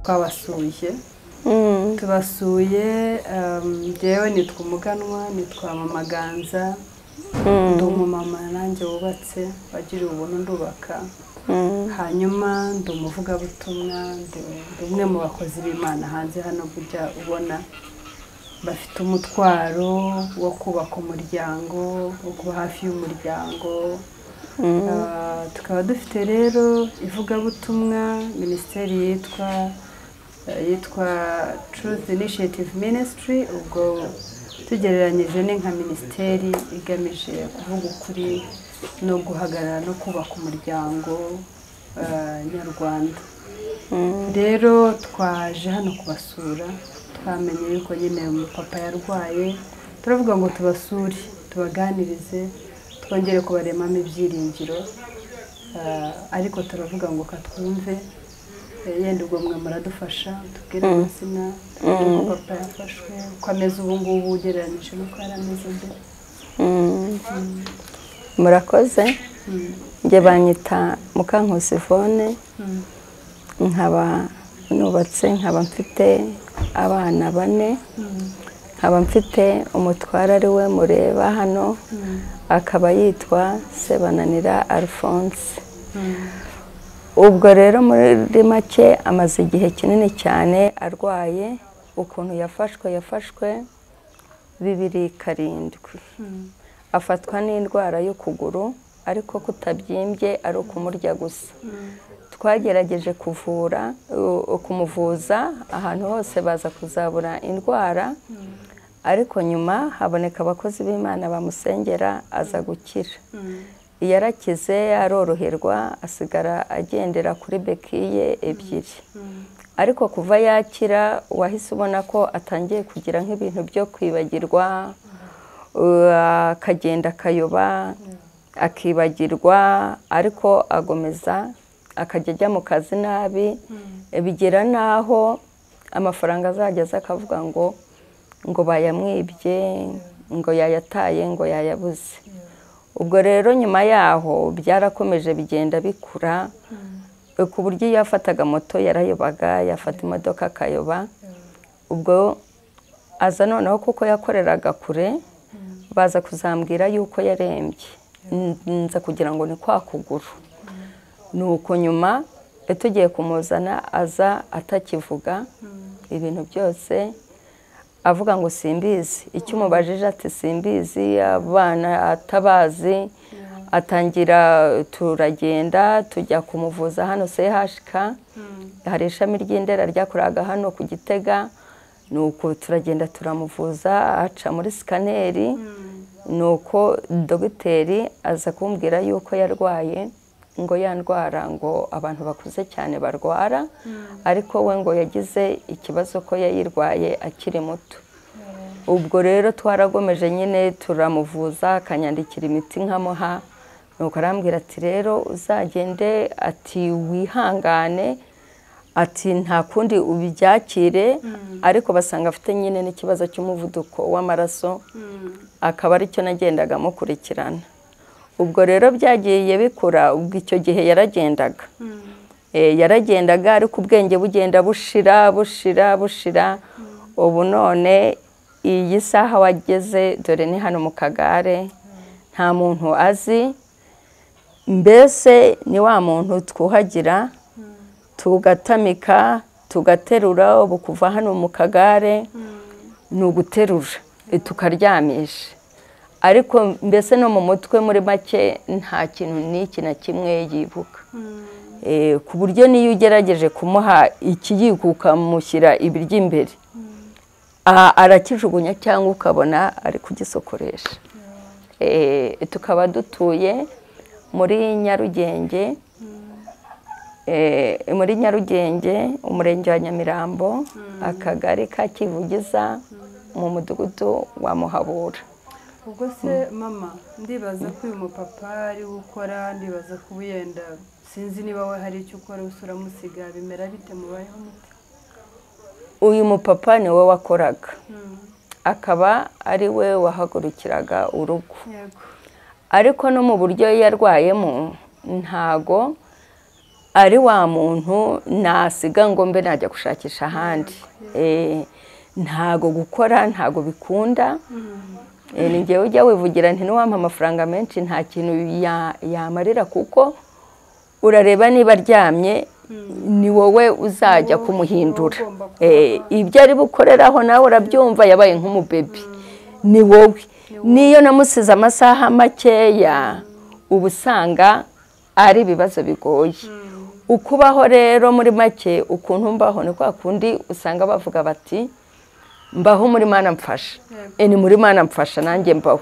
twabasuye tubasuye jewe nitwa Umuganwa nitwa Mama Ganza ndi umumama nanjye wubatse wagiriye ubuntu ndubaka hanyuma ndi umuvugabutumwa ndi umwe mu bakozi b'Imana hanze hano kujya ubona bafite umutwaro wo kubaka umuryango wo kuba hafi y'umuryango tukaba dufite rero ivugabutumwa minisiteri yitwa Truth Initiative Ministry ubwo tugereranyije ni nka minisiteri igamije kuvuga ukuri no guhagarara no kubaka umuryango nyarwanda rero twaje hano kubasura twamenye yuko nyine umupapa yarwaye turavuga ngo tubasure tubaganirize twongere kubaremamo ibyiringiro ariko turavuga ngo katwumve yenda ubwo mwe muradufasha tubwire amazina papa yafashwe uko ameze ubu ngubu ugereranyije n'uko yari ameze mbere murakoze njye banyita Mukankusi Yvonne nkaba nubatse nkaba mfite abana 4 nkaba mfite umutware ari we mureba hano akaba yitwa Sebananira Alphonse ubwo rero muri make amaze igihe kinini cyane arwaye ukuntu yafashwe 2007 afatwa n'indwara y'ukuguru ariko kutabyimbye ari ukumurya gusa twagerageje kumuvuza ahantu hose baza kuzabura indwara ariko nyuma haboneka abakozi b'Imana bamusengera aza gukira yarakize aroroherwa asigara agendera kuri bekiye 2 ariko kuva yakira wahise ubona ko atangiye kugira nk'ibintu byo kwibagirwa akagenda kayoba akibagirwa ariko agomeza akajya ajya mu kazi nabi bigera naho amafaranga azageza akavuga ngo bayamwibye ngo yayataye ngo yayabuze ubwo rero nyuma yaho byarakomeje bigenda bikura ku buryo yafataga moto yarayobaga yafata imodoka akayoba ubwo aza noneho kuko yakoreraga kure baza kuzambwira yuko yarembye nza kugira ngo ni kwa kuguru nuko nyuma tugiye kumuzana aza atakivuga ibintu byose avuga ngo simbizi icyo umubajije ati simbizi abana atabazi atangira turagenda tujya kumuvuza hano CHK hari ishami ry'Indera ryakoraga hano ku Gitega nuko turagenda turamuvuza aca muri skaneri nuko dogiteri aza kumbwira yuko yarwaye ngo yandwara ngo abantu bakuze cyane barwara ariko we ngo yagize ikibazo ko yayirwaye akiri muto ubwo rero twaragomeje nyine turamuvuza akanyandikira imiti nkamuha nuko arambwira ati rero uzagende ati wihangane ati nta kundi ubibyakire ariko basanga afite nyine n'ikibazo cy'umuvuduko w'amaraso akaba ari cyo nagendaga mukurikirana ubwo rero byagiye bikura ubwo icyo gihe yaragendaga ariko ubwenge bugenda bushira ubu none iyi saha wageze dore ni hano mu kagare nta muntu azi mbese ni wa muntu twuhagira tugatamika tugaterura ubu kuva hano mu kagare ni uguterura tukaryamisha ariko mbese no mu mutwe muri make nta kintu n'iki na kimwe yibuka ku buryo niyo ugerageje kumuha ikiyiko ukamushyira ibiryo imbere arakijugunya cyangwa ukabona ari kugisokoresha tukaba dutuye muri Nyarugenge umurenge wa Nyamirambo akagari ka Kivugiza mu mudugudu wa Muhabura ubwo se mama ndibaza ko uyu mupapa ari gukora ndibaza ko yenda sinzi niba we hari icyo ukora usura musiga bimera bite mubayeho muti uyu mupapa ni we wakoraga akaba ari we wahagurukiraga urugo ariko no mu buryo yarwayemo ntago ari wa muntu nasiga ngo mbe najya gushakisha ahandi. Ntago gukora ntago bikunda. Ni njyewe ujya wivugira nti n'uwampa amafaranga menshi nta kintu yamarira, kuko urareba niba aryamye ni wowe uzajya kumuhindura. Ibyo ari bukoreraho nawe urabyumva, yabaye nk'umubebi, ni wowe. Niyo namusize amasaha makeya uba usanga ari ibibazo bigoye. Ukubaho rero muri make, ukuntu mbaho ni kwa kundi usanga bavuga bati mbaho muri Mana mfasha. Ni muri Mana mfasha nanjye mbaho.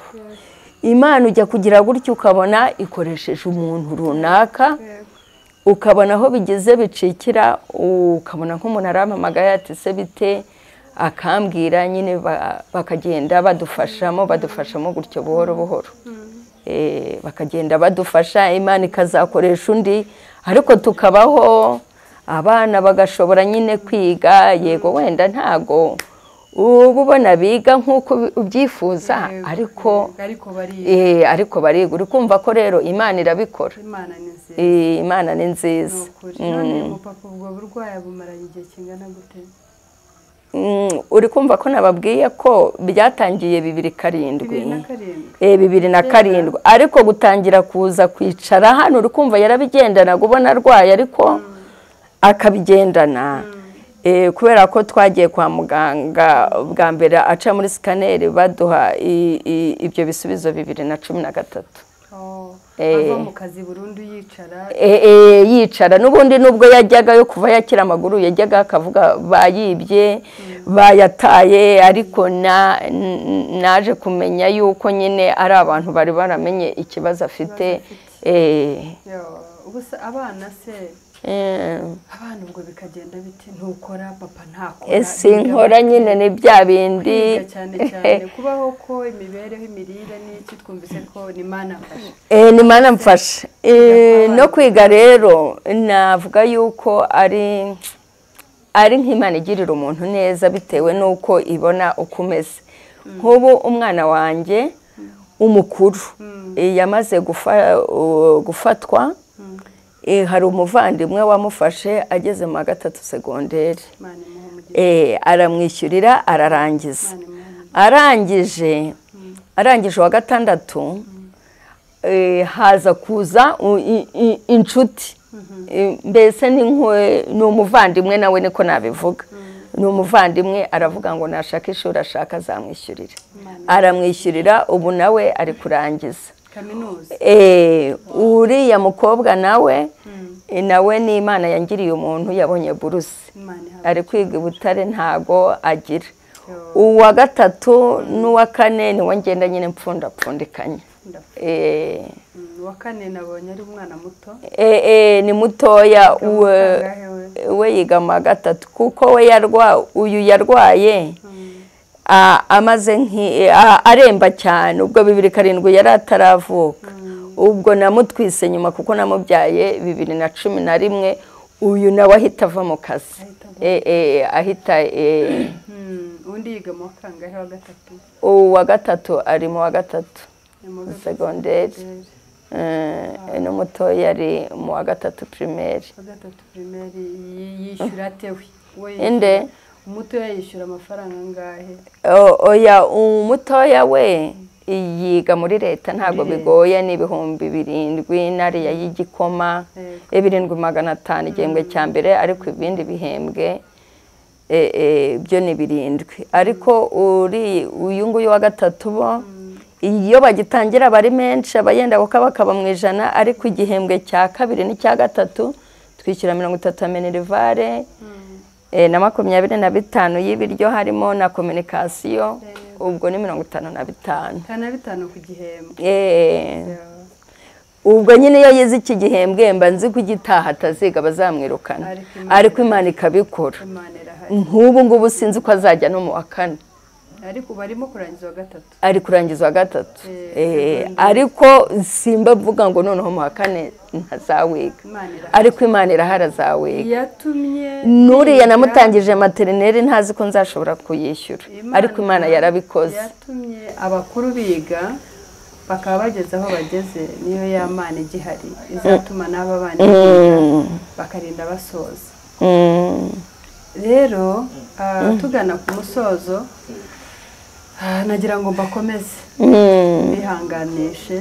Imana ujya kugira gutyo ukabona ikoresheje umuntu runaka, ukabona aho bigeze bicikira, ukabona nk'umuntu arampamagaye ati se bite, akambwira nyine bakagenda badufashamo gutyo buhoro buhoro. Bakagenda badufasha, Imana ikazakoresha undi, ariko tukabaho, abana bagashobora nyine kwiga. Yego wenda ntago uba ubona biga nk'uko ubyifuza, ariko bariga. Uri kumva ko rero Imana irabikora. Imana ni nziza. None umupapa ubwo burwayi bumaranye igihe kingana gute? Uri kumva ko nababwiye ko byatangiye 2007. 2007, ariko gutangira kuza kwicara hano uri kumva yarabigendana, ubona arwaye ariko akabigendana. Kubera ko twagiye kwa muganga bwa mbere aca muri scanner baduha ibyo bisubizo 2013. Ava mu kazi burundu yicara n'ubundi nubwo yajyaga yo kuva yakira amaguru yajyaga akavuga bayibye bayataye, ariko naje kumenya yuko nyine ari abantu bari baramenye ikibazo afite. Ubusa abana se abana ubwo bikagenda biti ntukora papa ntakora. Sinkora nyine ni bya bindi cyane kubaho ko imibereho imirire n'iki twumvise ko ni Mana mfasha. Ni Mana mfasha. No kwiga rero navuga yuko ari nk'Imana igirira umuntu neza bitewe nuko ibona uko umeze. Nk'ubu umwana wanjye umukuru yamaze gufatwa, hari umuvandimwe wamufashe ageze mu 3 segonderi, aramwishyurira ararangiza. Arangije wa 6 haza kuza inshuti, mbese ni umuvandimwe nawe niko nabivuga. Ni umuvandimwe aravuga ngo nashaka ishuri ashaka azamwishyurira, aramwishyurira. Ubu nawe ari kurangiza kaminuza. Uriya mukobwa nawe ni Imana yangiriye umuntu, yabonye buruse, ari kwiga i Butare ntago agira. Uwa 3 n'uwa 4 niwe ngenda nyine mpfundapfundikanye. Uwa 4 nabonye ari umwana muto. Ni mutoya, we yiga mu 3 kuko we uyu yarwaye amaze aremba cyane. Ubwo 2007 yari ataravuka. Ubwo namutwise nyuma kuko namubyaye 2011. Uyu nawe ahita ava mu kazi. Ahita undi yiga mu kangahe wa 3? Uwa 3 ari mu wa 3 segonderi. N'umutoya ari mu wa 3 primaire. Yishyura tewe inde umutoya yishyura amafaranga angahe? Oya, umutoya we yiga muri leta ntago bigoye, ni 7,000 nariya y'igikoma 7,500 igihembwe cya mbere, ariko ibindi bihembwe byo ni 7. Ariko uyu nguyu wa 3 bo iyo bagitangira bari menshi, abayenda bakaba mu 100, ariko igihembwe cya 2 n'icya 3 twishyura 30 minerivare na 25 y'ibiryo harimo na communication. Ubwo ni 55 ku gihembwe. Ubwo nyine iyo yize iki gihembwe mba nzi kugitaha ataziga bazamwirukana, ariko Imana ikabikora. Nk'ubu ngubu sinzi ko azajya no mu wa 4, ariko barimo kurangiza wa 3. Ari kurangiza wa 3. Ariko simba mvuga ngo noneho mu wa 4 ntazawiga, ariko Imana irahara azawiga. Yatumye nuriya namutangije materineri ntazi ko nzashobora kuyishyura, ariko Imana yarabikoze. Yatumye abakuru biga bakaba bageze aho bageze niyo ya mana igihari izatuma n'aba bana biga bakarinda basoza rero tugana ku musozo nagira ngo mbakomeze bihanganishe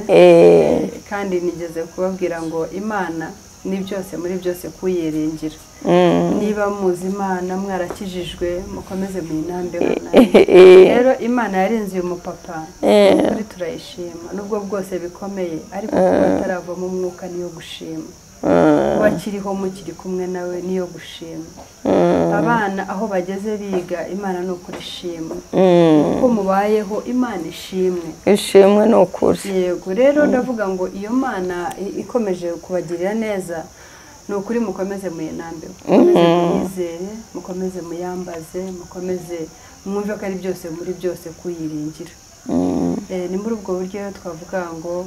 kandi nigeze kubabwira ngo imana ni byose muri byose kuyiringira niba muzi imana mwarakijijwe mukomeze muyinambeho rero imana yarinze uyu mupapa kuri turayishima nubwo bwose bikomeye ariko kuba ataravamo umwuka niyo gushima kuba akiriho mukiri kumwe nawe niyo gushima abana aho bageze biga imana ni ukuri ishimwe uko mubayeho imana ishimwe ni ukuri yego rero ndavuga ngo iyo mana ikomeje kubagirira neza ni ukuri mukomeze muyinambeho mukomeze muyizere mukomeze muyambaze mukomeze mwumve ko ari byose muri byose kuyiringira ni muri ubwo buryo twavuga ngo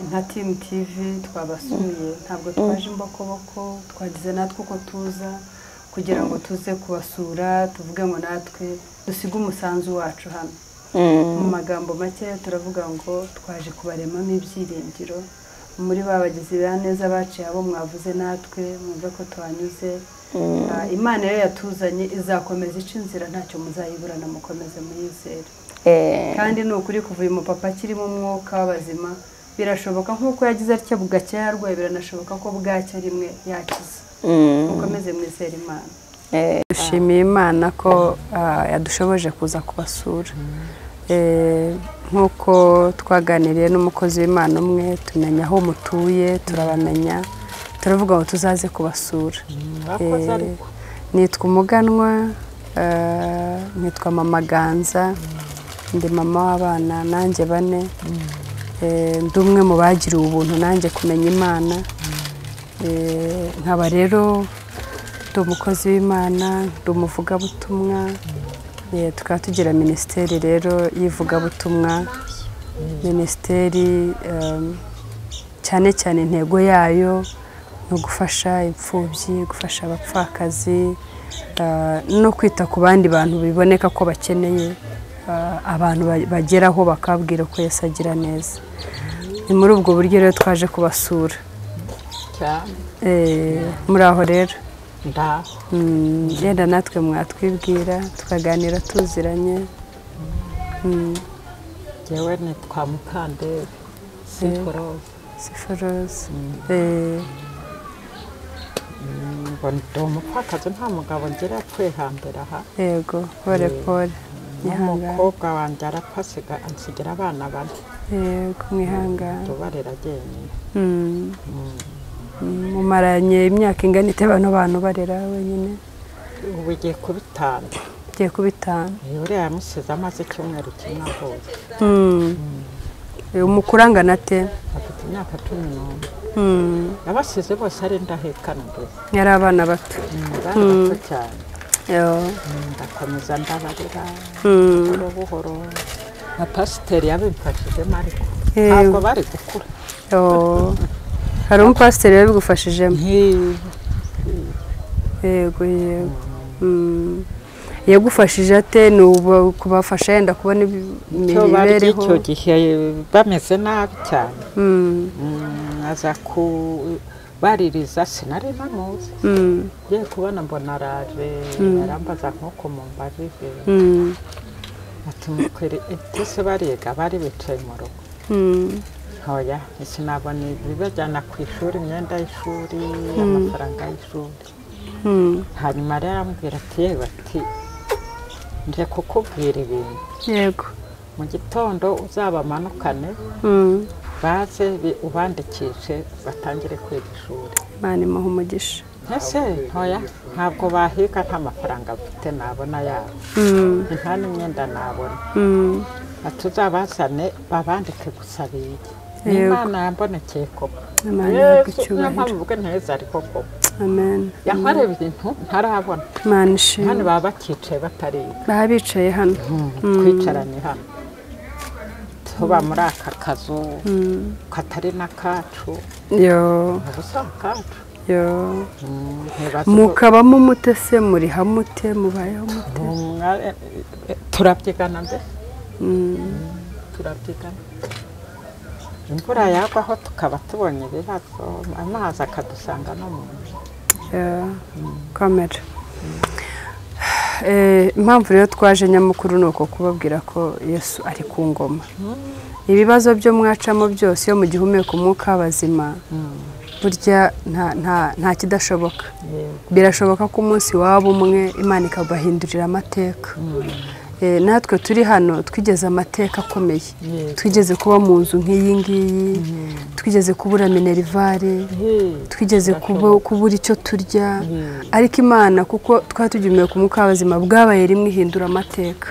nka Team TV twabasuye ntabwo twaje imbokoboko twagize natwe uko tuza kugira ngo tuze kubasura tuvuge ngo natwe dusige umusanzu wacu hano mu magambo make turavuga ngo twaje kubaremamo ibyiringiro muri babagize ba neza baciye abo mwavuze natwe mwumve ko twanyuze imana rero yatuzanye izakomeza ica inzira ntacyo muzayiburana mukomeze muyizere kandi ni ukuri kuva uyu mupapa akirimo umwuka w'abazima birashoboka nk'uko yagize atya bugacya yarwaye biranashoboka ko bwacya rimwe yakize mukomeze mwizere imana dushimiye imana ko yadushoboje kuza kubasura nk'uko twaganiriye n'umukozi w'imana umwe tumenya aho mutuye turabamenya turavuga ngo tuzaze kubasura nitwa umuganwa nitwa mama Ganza ndi mama w'abana nanjye 4 ndi umwe mu bagiriwe ubuntu nanjye kumenya imana nkaba rero ndi umukozi w'imana ndi umuvugabutumwa tukaba tugira minisiteri rero y'ivugabutumwa minisiteri cyane cyane intego yayo ni ugufasha imfubyi gufasha abapfakazi no kwita ku bandi bantu biboneka ko bakeneye abantu bageraho bakabwira ko Yesu agira neza ni muri ubwo buryo rero twaje kubasura muri aho rero genda natwe mwatwibwira tukaganira tuziranye yewe nitwa Mukandere Siforoze ngo ndi umupfakazi nta mugabo ngira kwihambira aha yego pole umukobwa wanjye arapfa ansigira abana 4 yego mwihangane tubarera jyenyine mumaranye imyaka ingana ite bano bantu barera wenyine ubu igiye kubitana uriya yamusize amaze icyumweru kimwe avuye umukurangana ate afite imyaka 11 abasize bose ari ndahekana mbere yari abana bato cyane ndakomeza ndabarira buhoro na pasiteri yabimfashijemo ariko ntabwo bari gukura hari umupasiteri yabigufashijemo yego yagufashije ate ni kubafasha yenda kubona imibereho icyo gihe bameze nabi cyane aza baririza sinari namuzi ngiye kubona mbona araje arambaza nk'uko mumbarije ati mukwere ese bariga bari bicaye mu rugo hoya sinabona ibibajyana ku ishuri imyenda y'ishuri amafaranga y'ishuri hanyuma rero arambwira ati yewe ati nje kukubwira ibintu yego mu gitondo uzabamanukane baze ubandikishe batangire kwiga ishuri Imana imuha umugisha ese hoya ntabwo bahiga nta mafaranga bafite nabona yabo nta n'imyenda nabona atuzabazane babandike gusa bige Imana yambonekeye koko ntabwo nteza ariko koko amen yankore ibintu ntarabona Imana ishimwe hano baba bakicaye batariga baba bicaye hano twicaranye hano tuba muri aka kazu katari n'akacu ubusa kacu mukabamo mute se muri hamute mubayeho mute turabyigana mbere turabyigana imvura yagwaho tukaba tubonye ibibazo amazi akadusanga no mu nzu kamera impamvu rero twaje nyamukuru ni uko kubabwira ko Yesu ari ku ngoma ibibazo byo mwacamo byose iyo mu gihumeka umwuka w'abazima burya nta kidashoboka birashoboka ko umunsi waba umwe Imana ikabahindurira amateka natwe turi hano twigeze amateka akomeye twigeze kuba mu nzu nk'iyi ngiyi twigeze kubura minerivare twigeze kubura icyo turya ariko Imana kuko twari tugihumeka umwuka w'abazima bwabaye rimwe ihindura amateka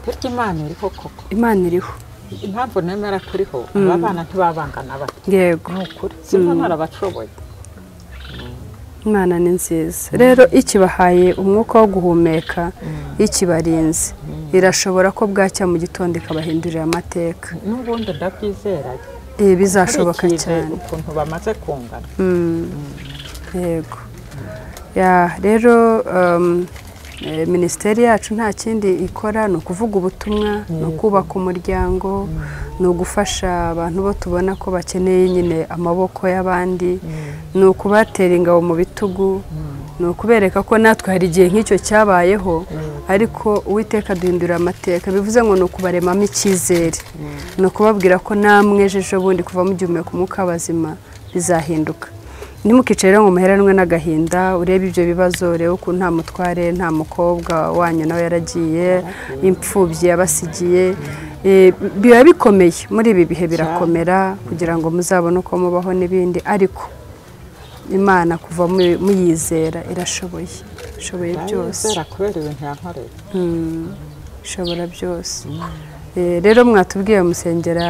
burya Imana iriho koko Imana iriho impamvu nemera kuriho aba bana ntibabangana bato yego ni ukuri simba narabashoboye Imana ni nziza rero ikibahaye umwuka wo guhumeka ikibarinze irashobora ko bwacya mu gitondo ikabahindurira amateka n'ubundi ndabyizera bizashoboka cyane ukuntu bamaze kungana yego rero minisiteri yacu nta kindi ikora ni ukuvuga ubutumwa ni ukubaka umuryango ni ugufasha abantu bo tubona ko bakeneye nyine amaboko y'abandi ni ukubatera ingabo mu bitugu ni ukubereka ko natwe hari igihe nk'icyo cyabayeho ariko Uwiteka duhindura amateka bivuze ngo ni ukubaremamo icyizere ni ukubabwira ko namwe ejo bundi kuva mu gihumeka umwuka w'abazima bizahinduka ntimukicare ngo muheranwe n'agahinda urebe ibyo bibazo urebe ukuntu nta mutware nta mukobwa wanyu nawe yaragiye imfubyi yabasigiye biba bikomeye muri ibi bihe birakomera kugira ngo muzabone uko mubaho n'ibindi ariko Imana kuva muyizera irashoboye ishoboye byose kubera ibintu yankoreye ishobora byose rero mwatubwiye musengera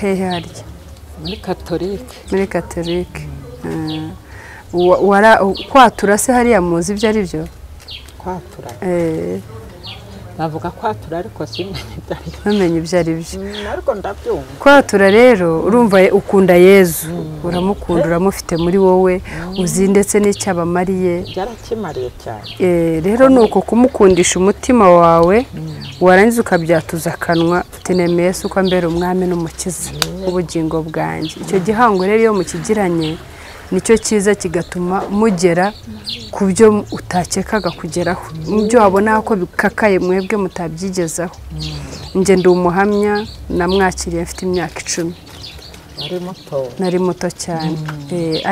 hehe harya muri katolike kwatura se hariya muzi ibyo ari byo kwatura navuga kwatura ariko ntumenye ibyo ari byo ariko ndabyumva kwatura rero urumva ukunda Yezu uramukunda uramufite muri wowe uzi ndetse n'icyo abamariye byarakimariye cyane rero ni uko kumukundisha umutima wawe warangiza ukabyatuza akanwa utenemeye Yesu ko ambera umwami n'umukiza w'ubugingo bwanjye icyo gihango rero iyo mukigiranye nicyo cyiza kigatuma mugera ku byo utakekaga kugeraho mubyo wabona ko bikakaye mwebwe mutabyigezaho njye ndi umuhamya namwakiriye mfite imyaka 10 nari muto cyane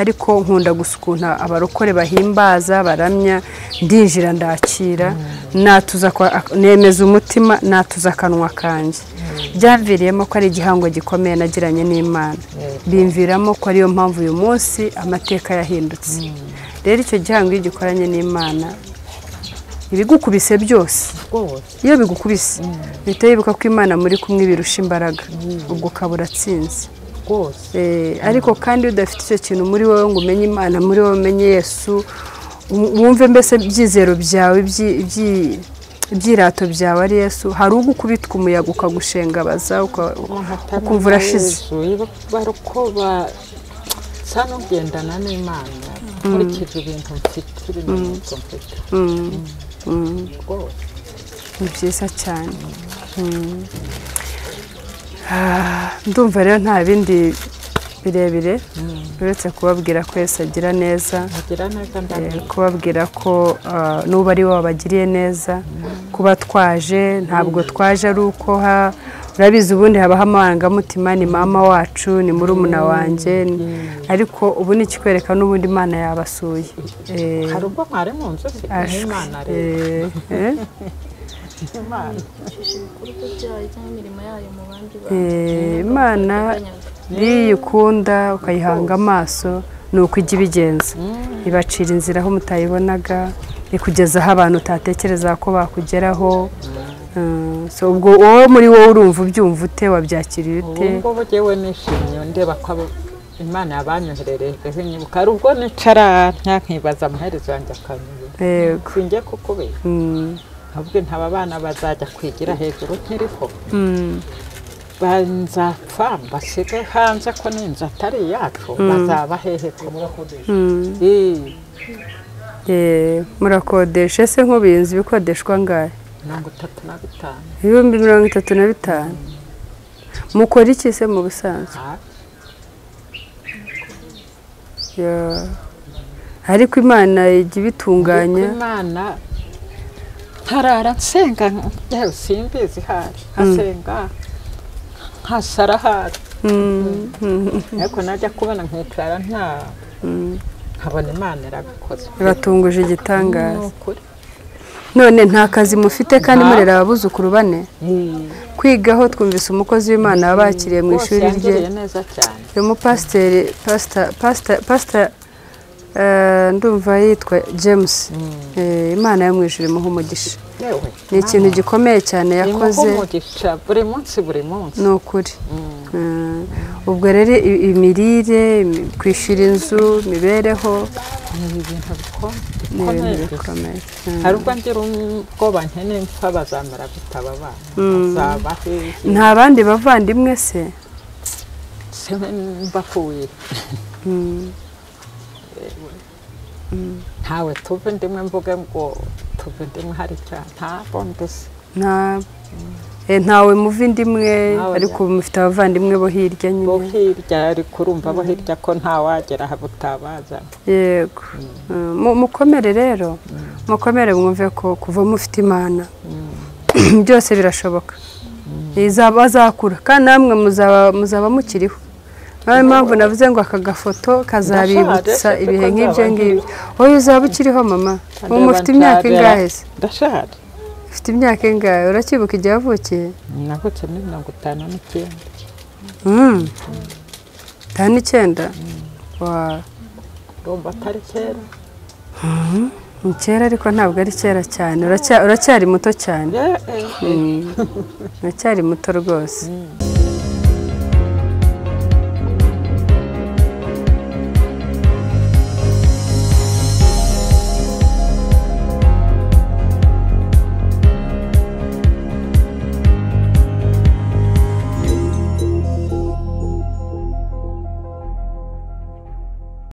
ariko nkunda gusukunta abarokore bahimbaza baramya ndinjira ndakira natuza nemeza umutima natuza akanwa kanjye byaviriyemo ko ari igihango gikomeye nagiranye n'Imana bimviramo ko ariyo mpamvu uyu munsi amateka yahindutse rero icyo gihango iyo gikoranye n'Imana ibigukubise byose iyo bigukubise bihita yibuka ko Imana muri kumwe birusha imbaraga ubwo ukabura atsinze ariko kandi udafite icyo kintu muri wowe ngo umenye Imana muri wowe umenye Yesu wumve mbese byizero byawe ibyirato byawe ari Yesu hari ugukubitwa umuyaga ukagushengabaza ukumva urashize barukoba sano ngendana n'Imana nkurikije ibintu mfite ibimenyetso mfite ni byiza cyane ndumva rero nta bindi birebire uretse kubabwira ko Yesu agira neza kubabwira ko n'ubu ari wowe wabagiriye neza kuba twaje ntabwo twaje ari uko urabizi ubundi habaho amarangamutima ni mama wacu ni murumuna wanjye ariko ubu ni ikikwereka n'ubundi Imana yabasuye hari ubwo mwari mu nzu Imana rero Imana iyo ukunda ukayihanga amaso ni uko ijya ibigenza ibacira inzira aho mutayibonaga ikugezaho abantu utatekereza ko bakugeraho ubwo wowe muri wowe urumva ubyumva ute wabyakiriye ute ubwo bugewe nishimye ndeba ko Imana yabanyohererejeho inyibuka ari ubwo nicara nkibaza amaherezo yanjye akanyura sinjye kukubera ahubwo ntaba bana bazajya kwigira hejuru nkiriho banzapfa mbasige hanze ko n'inzu atari iyacu bazaba hehe murakodesha ese nk'ubinzi bikodeshwa ngahe 35,000 ibihumbi 35 mukora iki se mu busanzwe? Ariko Imana ijya ibitunganya. Imana ntarara nsenga yewe simbizi hari asenga nkasara hari ariko najya kubona nkicara nkabona Imana irabikoze ibatunguje igitangaza. None nta kazi mufite kandi murera abuzukuru bane? Kwigaho twumvise umukozi w'Imana wabakiriye mu ishuri rye, uyu mupasiteri pastor ndumva yitwa James. Imana yo mu ijuru imuha umugisha. Ni ikintu gikomeye cyane yakoze buri munsi ni ukuri. Ubwo rero imirire, kwishyura inzu, imibereho ni ibintu bikomeye. Hari ubwo ngira ubwoba nkeneye mpfa bazamara gutaba abana. Nta bandi bavandimwe se? Mbapfuye. Ntawe tuve ndimwe mvuge ngo tuve ndimwe hari cyane ntabwo mbese. Ntawe muvi ndimwe ariko mufite abavandimwe bo hirya nyine. Bo hirya ariko urumva bo hirya ko ntawagera aho butabaza. Yego. Mukomere rero, mukomere mwumve ko kuva mufite Imana byose birashoboka. Izabazakura kandi namwe muzaba mukiriho. Nawe mpamvu navuze ngo aka gafoto kazabibutsa ibihe nk'ibyo ngibyo. Wowe uzaba ukiriho mama? Mufite imyaka ingahe se? Ndashaje. Ufite imyaka ingahe? Urakibuka igihe wavukiye? Navutse muri 59. 59? Urumva atari kera? Ni kera ariko ntabwo ari kera cyane. Uracyari muto cyane. Uracyari muto rwose.